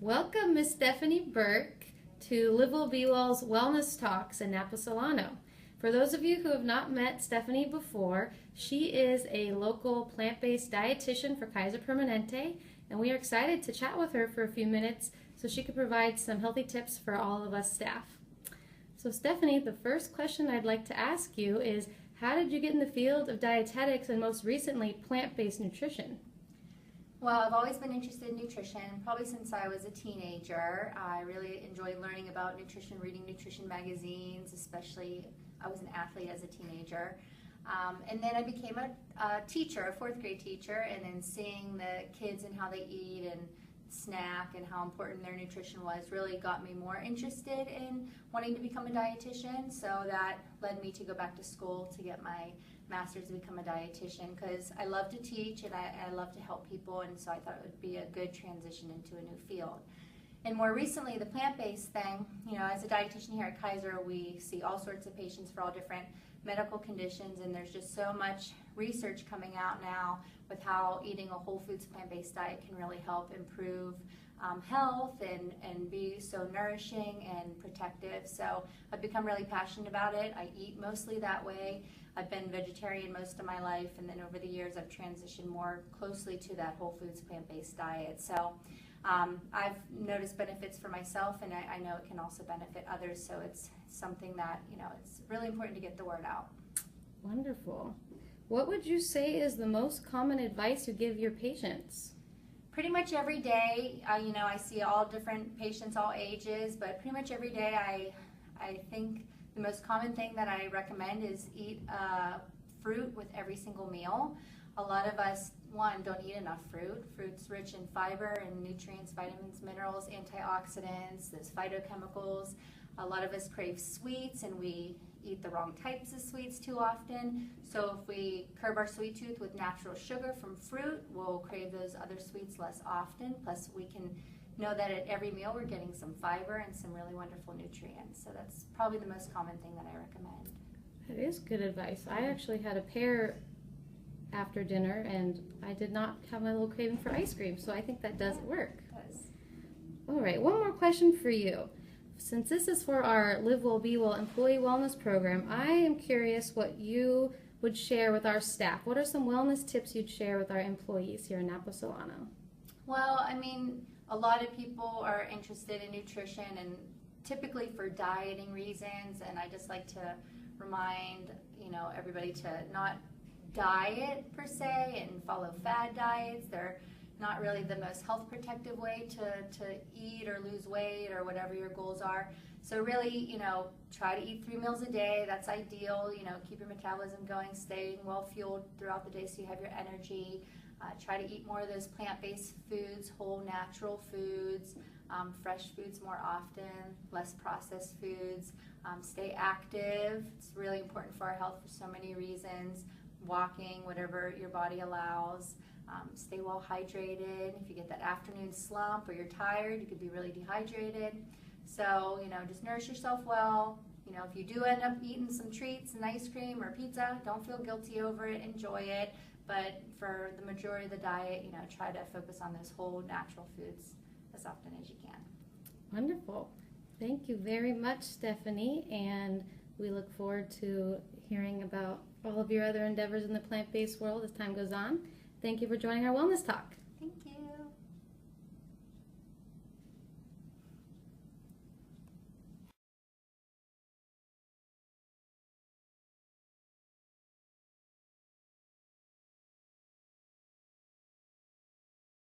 Welcome, Miss Stephanie Burke, to Live Well Be Well's Wellness Talks in Napa Solano. For those of you who have not met Stephanie before, she is a local plant-based dietitian for Kaiser Permanente, and we are excited to chat with her for a few minutes so she could provide some healthy tips for all of us staff. So Stephanie, the first question I'd like to ask you is, how did you get in the field of dietetics and most recently plant-based nutrition? Well, I've always been interested in nutrition, probably since I was a teenager. I really enjoyed learning about nutrition, reading nutrition magazines, especially I was an athlete as a teenager. And then I became a teacher, a fourth grade teacher, and then seeing the kids and how they eat and snack and how important their nutrition was really got me more interested in wanting to become a dietitian. So that led me to go back to school to get my master's to become a dietitian, because I love to teach and I love to help people, and so I thought it would be a good transition into a new field. And more recently, the plant-based thing, as a dietitian here at Kaiser, we see all sorts of patients for all different medical conditions, and there's just so much research coming out now with how eating a whole foods plant-based diet can really help improve health and be so nourishing and protective. So I've become really passionate about it. I eat mostly that way. I've been vegetarian most of my life, and then over the years I've transitioned more closely to that whole foods plant-based diet. So I've noticed benefits for myself, and I know it can also benefit others, so it's something that, it's really important to get the word out. Wonderful. What would you say is the most common advice you give your patients? Pretty much every day, I see all different patients, all ages, but pretty much every day I think the most common thing that I recommend is eat fruit with every single meal. A lot of us, don't eat enough fruit. Fruit's rich in fiber and nutrients, vitamins, minerals, antioxidants, there's phytochemicals. A lot of us crave sweets, and we eat the wrong types of sweets too often. So if we curb our sweet tooth with natural sugar from fruit, we'll crave those other sweets less often. Plus we can know that at every meal we're getting some fiber and some really wonderful nutrients. So that's probably the most common thing that I recommend. That is good advice. I actually had a pear after dinner, and I did not have my little craving for ice cream, so I think that does work. It does. All right, one more question for you. Since this is for our Live Well Be Well employee wellness program, I am curious what you would share with our staff. What are some wellness tips you'd share with our employees here in Napa Solano? Well, a lot of people are interested in nutrition, and typically for dieting reasons, and I just like to remind everybody to not diet per se and follow fad diets. They're not really the most health protective way to eat or lose weight or whatever your goals are. So really, try to eat 3 meals a day. That's ideal. Keep your metabolism going, staying well fueled throughout the day so you have your energy. Try to eat more of those plant-based foods, whole natural foods, fresh foods more often, less processed foods. Stay active. It's really important for our health for so many reasons. Walking, whatever your body allows. Stay well hydrated. If you get that afternoon slump or you're tired, you could be really dehydrated. So, just nourish yourself well. If you do end up eating some treats and ice cream or pizza, don't feel guilty over it. Enjoy it. But for the majority of the diet, try to focus on those whole natural foods as often as you can. Wonderful. Thank you very much, Stephanie, and we look forward to hearing about all of your other endeavors in the plant-based world as time goes on. Thank you for joining our Wellness Talk.